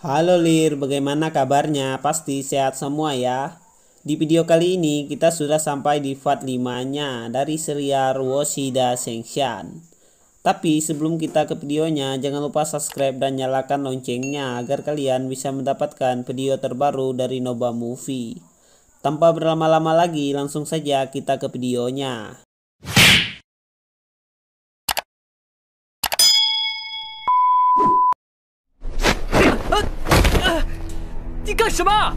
Halo Lir, bagaimana kabarnya? Pasti sehat semua ya. Di video kali ini kita sudah sampai di part 5-nya dari serial Woshida Senshan. Tapi sebelum kita ke videonya, jangan lupa subscribe dan nyalakan loncengnya agar kalian bisa mendapatkan video terbaru dari Nova Movie. Tanpa berlama-lama lagi, langsung saja kita ke videonya. 你干什么？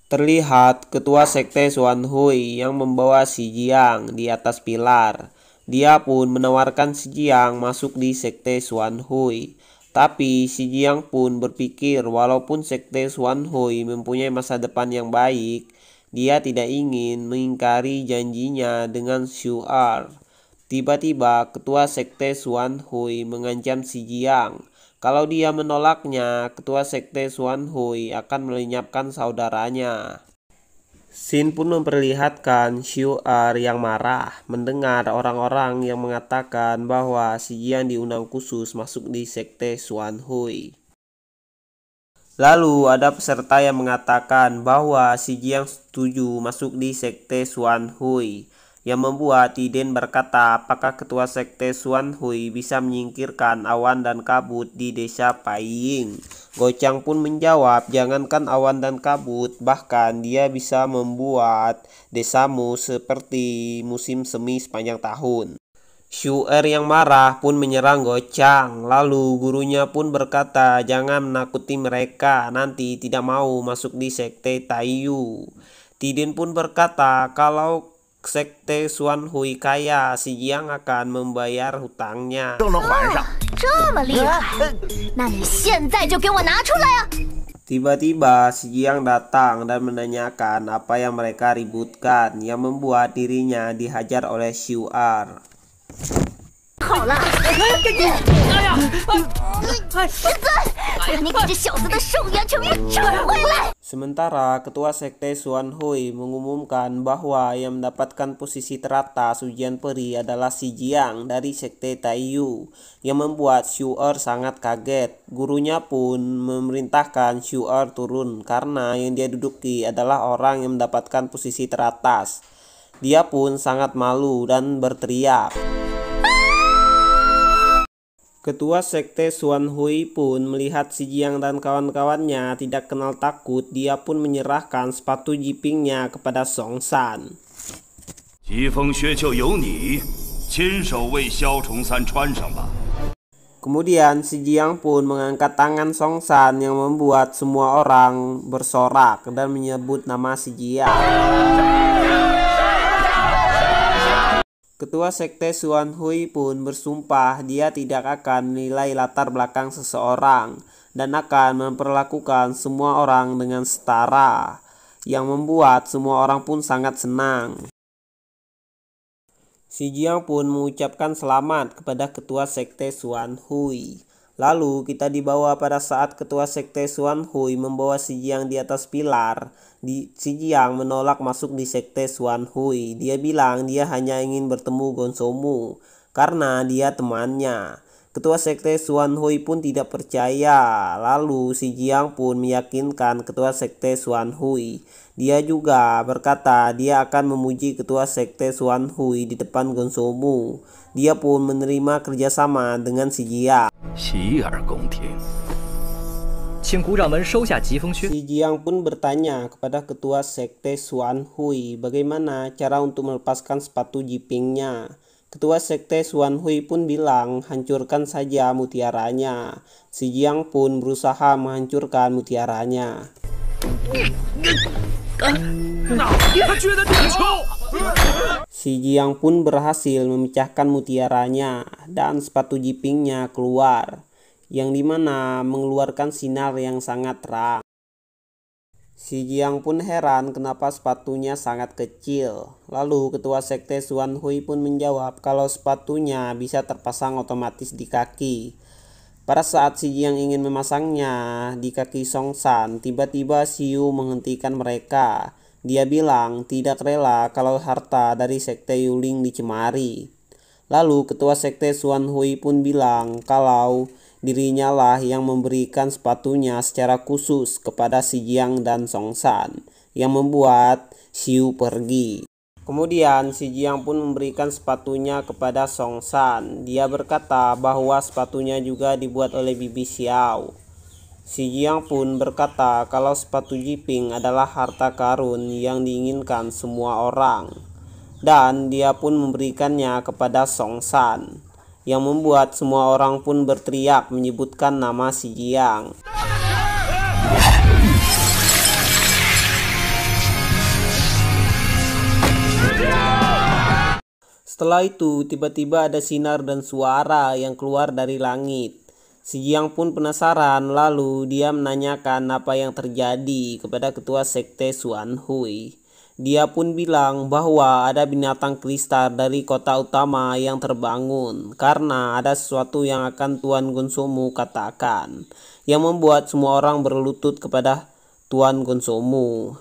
Terlihat ketua sekte Xuan Hui yang membawa si Jiang di atas pilar. Dia pun menawarkan si Jiang masuk di sekte Xuan Hui. Tapi si Jiang pun berpikir walaupun sekte Xuan Hui mempunyai masa depan yang baik, dia tidak ingin mengingkari janjinya dengan Xu Er. Tiba-tiba ketua sekte Xuan Hui mengancam si Jiang. Kalau dia menolaknya, ketua sekte Xuan Hui akan melenyapkan saudaranya. Scene pun memperlihatkan Xu Er yang marah mendengar orang-orang yang mengatakan bahwa si Jiang diundang khusus masuk di sekte Xuan Hui. Lalu ada peserta yang mengatakan bahwa si Jiang setuju masuk di sekte Xuan Hui. Yang membuat Tiden berkata apakah ketua sekte Xuan Hui bisa menyingkirkan awan dan kabut di desa Paiying. Gocang pun menjawab, jangankan awan dan kabut, bahkan dia bisa membuat desamu seperti musim semi sepanjang tahun. Xu Er yang marah pun menyerang Gocang. Lalu gurunya pun berkata, jangan menakuti mereka, nanti tidak mau masuk di sekte Taiyu. Tiden pun berkata, kalau sekte Xuan Hui kaya, si Jiang akan membayar hutangnya. Tiba-tiba si Jiang datang dan menanyakan apa yang mereka ributkan, yang membuat dirinya dihajar oleh Xu Er. Sementara ketua sekte Xuan Hui mengumumkan bahwa yang mendapatkan posisi teratas ujian peri adalah si Jiang dari sekte Taiyu, yang membuat Xu Er sangat kaget. Gurunya pun memerintahkan Xu Er turun karena yang dia duduki adalah orang yang mendapatkan posisi teratas. Dia pun sangat malu dan berteriak. Ketua sekte Xuan Hui pun melihat si Jiang dan kawan-kawannya tidak kenal takut, dia pun menyerahkan sepatu jipingnya kepada Song San. Kemudian si Jiang pun mengangkat tangan Song San yang membuat semua orang bersorak dan menyebut nama si Jiang. Ketua sekte Xuan Hui pun bersumpah dia tidak akan menilai latar belakang seseorang dan akan memperlakukan semua orang dengan setara, yang membuat semua orang pun sangat senang. Si Jiang pun mengucapkan selamat kepada ketua sekte Xuan Hui. Lalu kita dibawa pada saat ketua sekte Xuan Hui membawa si Jiang di atas pilar. Si Jiang menolak masuk di sekte Xuan Hui. Dia bilang dia hanya ingin bertemu Gonsomu karena dia temannya. Ketua sekte Xuan Hui pun tidak percaya. Lalu si Jiang pun meyakinkan ketua sekte Xuan Hui. Dia juga berkata dia akan memuji ketua sekte Xuan Hui di depan Gonsomu. Dia pun menerima kerjasama dengan si Jiang. Si Jiang pun bertanya kepada ketua sekte Xuan Hui bagaimana cara untuk melepaskan sepatu jipingnya. Ketua sekte Xuan Hui pun bilang hancurkan saja mutiaranya. Si Jiang pun berusaha menghancurkan mutiaranya. Si Jiang pun berhasil memecahkan mutiaranya dan sepatu jipingnya keluar, yang dimana mengeluarkan sinar yang sangat terang. Si Jiang pun heran kenapa sepatunya sangat kecil. Lalu ketua sekte Xuan Hui pun menjawab kalau sepatunya bisa terpasang otomatis di kaki. Pada saat si Jiang ingin memasangnya di kaki Song San, tiba-tiba Xiu menghentikan mereka. Dia bilang tidak rela kalau harta dari sekte Yuling dicemari. Lalu ketua sekte Xuan Hui pun bilang kalau dirinya lah yang memberikan sepatunya secara khusus kepada Si Jiang dan Song San, yang membuat Xiu pergi. Kemudian Si Jiang pun memberikan sepatunya kepada Song San. Dia berkata bahwa sepatunya juga dibuat oleh Bibi Xiao. Si Jiang pun berkata kalau sepatu Jiping adalah harta karun yang diinginkan semua orang. Dan dia pun memberikannya kepada Song San, yang membuat semua orang pun berteriak menyebutkan nama Si Jiang. Setelah itu, tiba-tiba ada sinar dan suara yang keluar dari langit. Si Jiang pun penasaran, lalu dia menanyakan apa yang terjadi kepada ketua sekte Xuan Hui. Dia pun bilang bahwa ada binatang kristal dari kota utama yang terbangun karena ada sesuatu yang akan Tuan Gonsomu katakan, yang membuat semua orang berlutut kepada Tuan Gonsomu.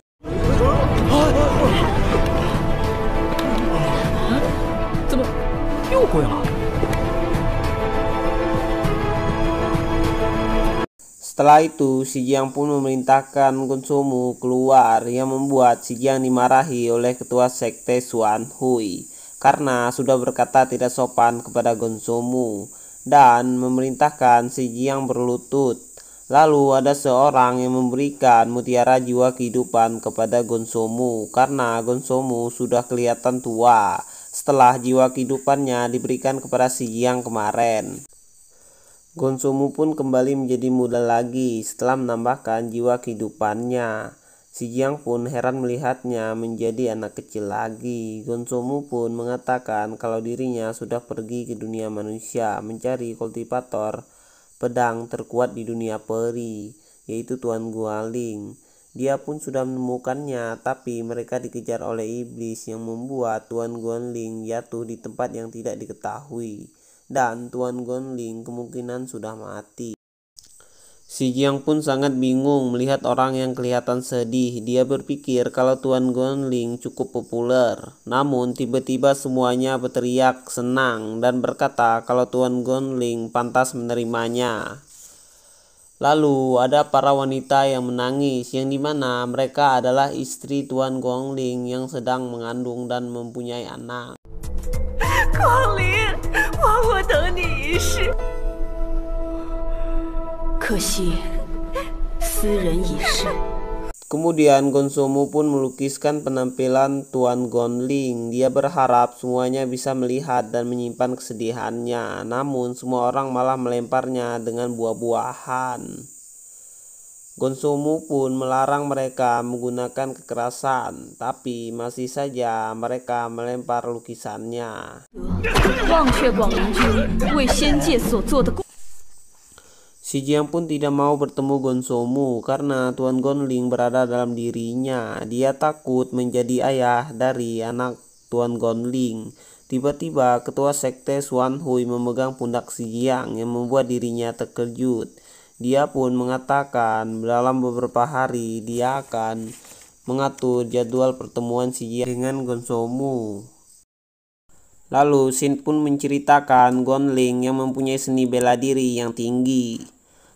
Setelah itu, Si Jiang pun memerintahkan Gonsomu keluar, yang membuat Si Jiang dimarahi oleh ketua sekte Xuan Hui karena sudah berkata tidak sopan kepada Gonsomu dan memerintahkan Si Jiang berlutut. Lalu ada seorang yang memberikan mutiara jiwa kehidupan kepada Gonsomu karena Gonsomu sudah kelihatan tua setelah jiwa kehidupannya diberikan kepada Si Jiang kemarin. Gonsomu pun kembali menjadi muda lagi setelah menambahkan jiwa kehidupannya. Si Jiang pun heran melihatnya menjadi anak kecil lagi. Gonsomu pun mengatakan kalau dirinya sudah pergi ke dunia manusia mencari kultivator pedang terkuat di dunia peri, yaitu Tuan Guangling. Dia pun sudah menemukannya, tapi mereka dikejar oleh iblis yang membuat Tuan Guangling jatuh di tempat yang tidak diketahui. Dan Tuan Guangling kemungkinan sudah mati. Si Jiang pun sangat bingung melihat orang yang kelihatan sedih. Dia berpikir kalau Tuan Guangling cukup populer. Namun tiba-tiba semuanya berteriak senang dan berkata kalau Tuan Guangling pantas menerimanya. Lalu ada para wanita yang menangis, yang dimana mereka adalah istri Tuan Guangling yang sedang mengandung dan mempunyai anak. 光临，我等你一世。可惜，斯人已逝。 Kemudian Gonsomu pun melukiskan penampilan Tuan Guangling. Dia berharap semuanya bisa melihat dan menyimpan kesedihannya. Namun semua orang malah melemparnya dengan buah-buahan. Gonsomu pun melarang mereka menggunakan kekerasan, tapi masih saja mereka melempar lukisannya. Si Jiang pun tidak mau bertemu Gonsomu karena Tuan Guangling berada dalam dirinya. Dia takut menjadi ayah dari anak Tuan Guangling. Tiba-tiba ketua sekte Xuan Hui memegang pundak Si Jiang yang membuat dirinya terkejut. Dia pun mengatakan dalam beberapa hari dia akan mengatur jadwal pertemuan Si Jiang dengan Gonsomu. Lalu Xin pun menceritakan Guangling yang mempunyai seni bela diri yang tinggi.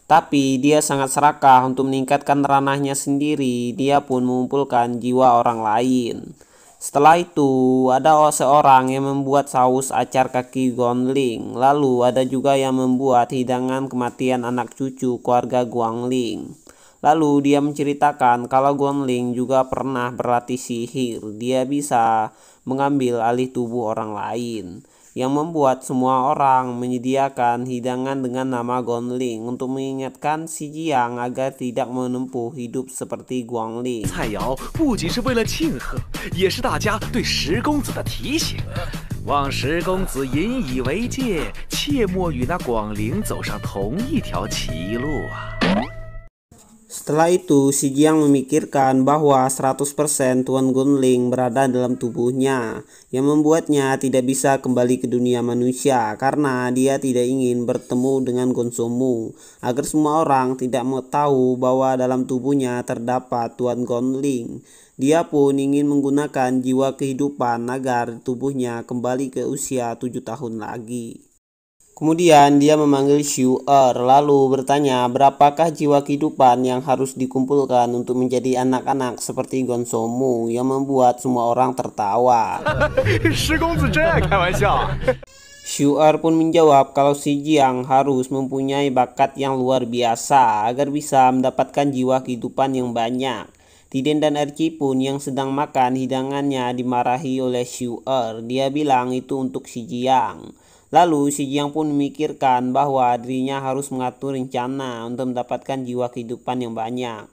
Tapi dia sangat serakah untuk meningkatkan ranahnya sendiri. Dia pun mengumpulkan jiwa orang lain. Setelah itu ada seorang yang membuat saus acar kaki Guangling. Lalu ada juga yang membuat hidangan kematian anak cucu keluarga Guangling. Lalu dia menceritakan kalau Guangling juga pernah berlatih sihir. Dia bisa mengambil alih tubuh orang lain, yang membuat semua orang menyediakan hidangan dengan nama Guangling untuk mengingatkan Si Jiang agar tidak menempuh hidup seperti Guangling. 菜肴不仅是为了庆贺，也是大家对十公子的提醒。望十公子引以为戒，切莫与那广陵走上同一条歧路啊！ Setelah itu, Si Jiang memikirkan bahwa 100% Tuan Guangling berada dalam tubuhnya, yang membuatnya tidak bisa kembali ke dunia manusia karena dia tidak ingin bertemu dengan Gonsomu, agar semua orang tidak tahu bahwa dalam tubuhnya terdapat Tuan Guangling. Dia pun ingin menggunakan jiwa kehidupan agar tubuhnya kembali ke usia 7 tahun lagi. Kemudian dia memanggil Shu'er lalu bertanya berapakah jiwa kehidupan yang harus dikumpulkan untuk menjadi anak-anak seperti Gonsomu, yang membuat semua orang tertawa. 石公子真爱开玩笑。 Shu'er pun menjawab kalau si Jiang harus mempunyai bakat yang luar biasa agar bisa mendapatkan jiwa kehidupan yang banyak. Tiden dan Erci pun yang sedang makan hidangannya dimarahi oleh Shu'er. Dia bilang itu untuk si Jiang. Lalu si Jiang pun memikirkan bahwa dirinya harus mengatur rencana untuk mendapatkan jiwa kehidupan yang banyak.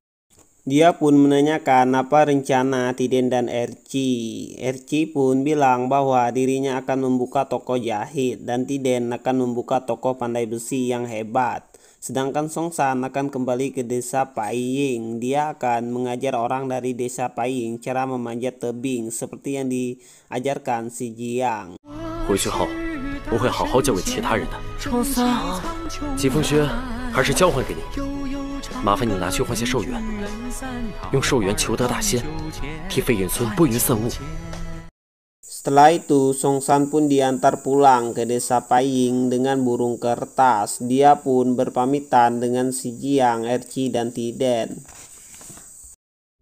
Dia pun menanyakan apa rencana Tiden dan Erci. Erci pun bilang bahwa dirinya akan membuka toko jahit dan Tiden akan membuka toko pandai besi yang hebat. Sedangkan Songsan akan kembali ke desa Paiying. Dia akan mengajar orang dari desa Paiying cara memanjat tebing seperti yang diajarkan si Jiang. 回去后，我会好好教给其他人的。冲三，疾风靴还是交还给你，麻烦你拿去换些寿元，用寿元求得大仙，替飞云村拨云散雾。 Setelah itu, Songsan pun diantar pulang ke desa Paiying dengan burung kertas. Dia pun berpamitan dengan si Jiang, Erci, dan Tiden.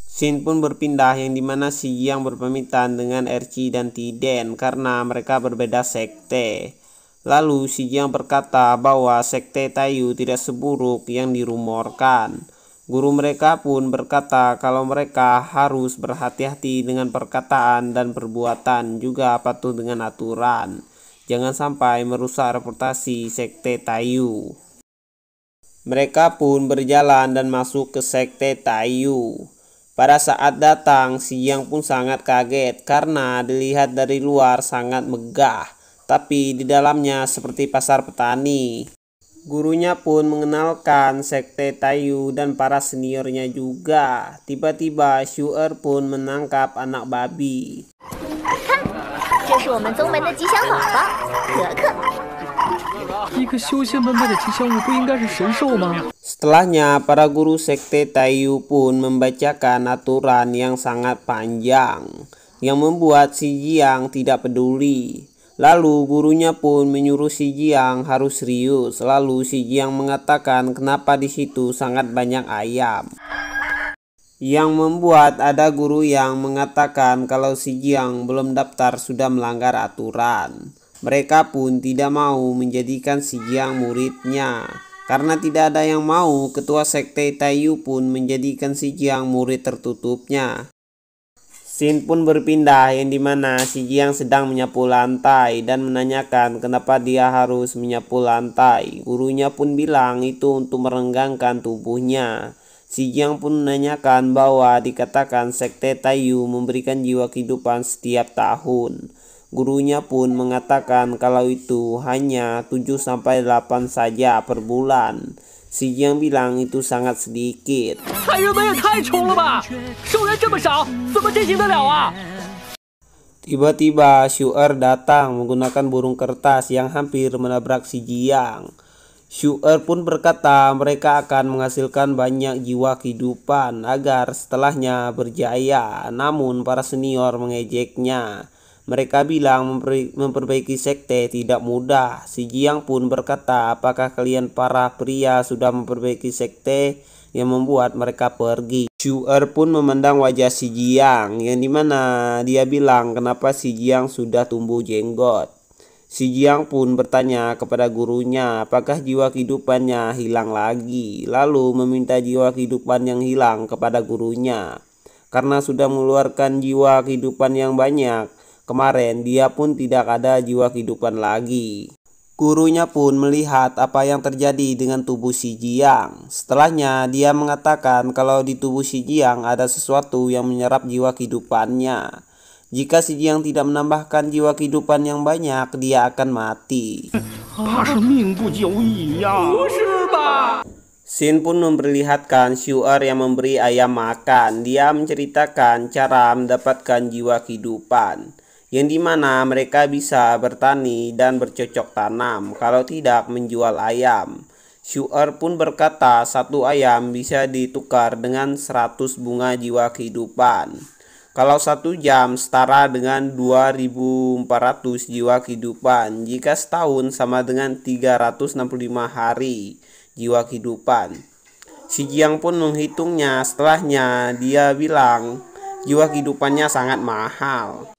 Scene pun berpindah yang dimana si Jiang berpamitan dengan Erci dan Tiden karena mereka berbeda sekte. Lalu si Jiang berkata bahwa sekte Taiyu tidak seburuk yang dirumorkan. Guru mereka pun berkata kalau mereka harus berhati-hati dengan perkataan dan perbuatan, juga patuh dengan aturan. Jangan sampai merusak reputasi sekte Taiyu. Mereka pun berjalan dan masuk ke sekte Taiyu. Pada saat datang, si Jiang pun sangat kaget karena dilihat dari luar sangat megah, tapi di dalamnya seperti pasar petani. Gurunya pun mengenalkan sekte Taiyu dan para seniornya juga. Tiba-tiba Shu'er pun menangkap anak babi. 这是我们宗门的吉祥宝宝，可可。一个修仙门派的吉祥物不应该是神兽吗？ Setelahnya, para guru sekte Taiyu pun membacakan aturan yang sangat panjang, yang membuat si Jiang tidak peduli. Lalu gurunya pun menyuruh si Jiang harus serius. Lalu si Jiang mengatakan kenapa di situ sangat banyak ayam. Yang membuat ada guru yang mengatakan kalau si Jiang belum daftar sudah melanggar aturan. Mereka pun tidak mau menjadikan si Jiang muridnya. Karena tidak ada yang mau, ketua sekte Taiyu pun menjadikan si Jiang murid tertutupnya. Scene pun berpindah yang dimana si Jiang sedang menyapu lantai dan menanyakan kenapa dia harus menyapu lantai. Gurunya pun bilang itu untuk merenggangkan tubuhnya. Si Jiang pun menanyakan bahwa dikatakan sekte Taiyu memberikan jiwa kehidupan setiap tahun. Gurunya pun mengatakan kalau itu hanya 7-8 saja per bulan. Si Jiang bilang itu sangat sedikit. 太原门也太穷了吧！寿元这么少，怎么进行得了啊？ Tiba-tiba Shu'er datang menggunakan burung kertas yang hampir menabrak si Jiang. Shu'er pun berkata mereka akan menghasilkan banyak jiwa kehidupan agar setelahnya berjaya. Namun para senior mengejeknya. Mereka bilang memperbaiki sekte tidak mudah. Si Jiang pun berkata, apakah kalian para pria sudah memperbaiki sekte, yang membuat mereka pergi. Shu'er pun memandang wajah si Jiang, yang dimana dia bilang kenapa si Jiang sudah tumbuh jenggot. Si Jiang pun bertanya kepada gurunya apakah jiwa kehidupannya hilang lagi, lalu meminta jiwa kehidupan yang hilang kepada gurunya. Karena sudah mengeluarkan jiwa kehidupan yang banyak, kemarin dia pun tidak ada jiwa kehidupan lagi. Gurunya pun melihat apa yang terjadi dengan tubuh si Jiang. Setelahnya dia mengatakan kalau di tubuh si Jiang ada sesuatu yang menyerap jiwa kehidupannya. Jika si Jiang tidak menambahkan jiwa kehidupan yang banyak, dia akan mati. Scene pun memperlihatkan Shu'er yang memberi ayam makan. Dia menceritakan cara mendapatkan jiwa kehidupan, yang dimana mereka bisa bertani dan bercocok tanam, kalau tidak menjual ayam. Shu'er pun berkata satu ayam bisa ditukar dengan 100 bunga jiwa kehidupan. Kalau 1 jam setara dengan 2400 jiwa kehidupan. Jika setahun sama dengan 365 hari jiwa kehidupan. Si Jiang pun menghitungnya. Setelahnya dia bilang jiwa kehidupannya sangat mahal.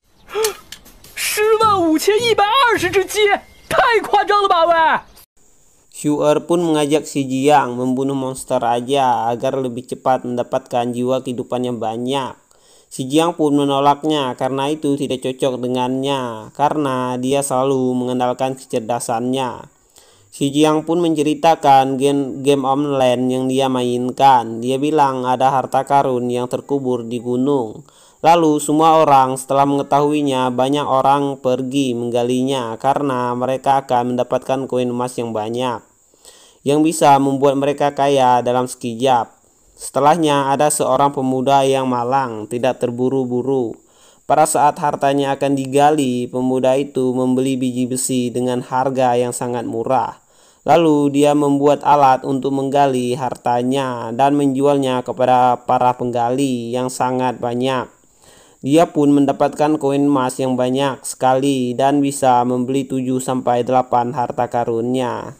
105120只鸡，太夸张了吧喂！ Shu'er pun mengajak si Jiang membunuh monster aja agar lebih cepat mendapatkan jiwa kehidupan yang banyak. Si Jiang pun menolaknya karena itu tidak cocok dengannya, karena dia selalu mengandalkan kecerdasannya. Si Jiang pun menceritakan game online yang dia mainkan. Dia bilang ada harta karun yang terkubur di gunung. Lalu semua orang setelah mengetahuinya, banyak orang pergi menggalinya karena mereka akan mendapatkan koin emas yang banyak, yang bisa membuat mereka kaya dalam sekejap. Setelahnya ada seorang pemuda yang malang, tidak terburu-buru. Pada saat hartanya akan digali, pemuda itu membeli biji besi dengan harga yang sangat murah. Lalu dia membuat alat untuk menggali hartanya dan menjualnya kepada para penggali yang sangat banyak. Dia pun mendapatkan koin emas yang banyak sekali dan bisa membeli 7-8 harta karunnya.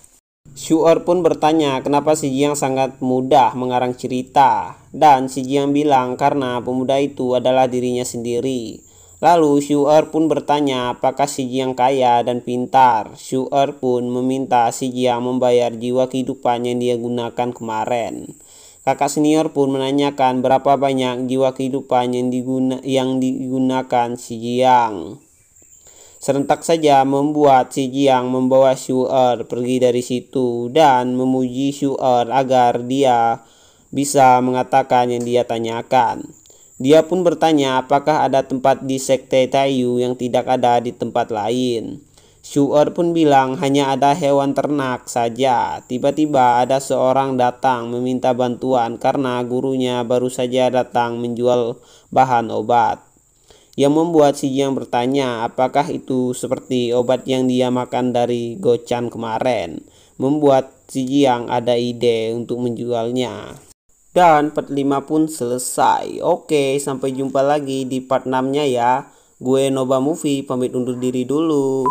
Shu'er pun bertanya kenapa si Jiang sangat mudah mengarang cerita, dan si Jiang bilang karena pemuda itu adalah dirinya sendiri. Lalu Shu'er pun bertanya apakah si Jiang kaya dan pintar. Shu'er pun meminta si Jiang membayar jiwa kehidupan yang dia gunakan kemarin. Kakak senior pun menanyakan berapa banyak jiwa kehidupan yang digunakan si Jiang. Serentak saja membuat si Jiang membawa Shu'er pergi dari situ dan memuji Shu'er agar dia bisa mengatakan yang dia tanyakan. Dia pun bertanya apakah ada tempat di sekte Taiyu yang tidak ada di tempat lain. Shu'er pun bilang hanya ada hewan ternak saja. Tiba-tiba ada seorang datang meminta bantuan karena gurunya baru saja datang menjual bahan obat. Yang membuat si Jiang bertanya apakah itu seperti obat yang dia makan dari Gochan kemarin. Membuat si Jiang ada ide untuk menjualnya. Dan part 5 pun selesai. Oke, sampai jumpa lagi di part 6 nya ya. Gue Nova Movie pamit undur diri dulu.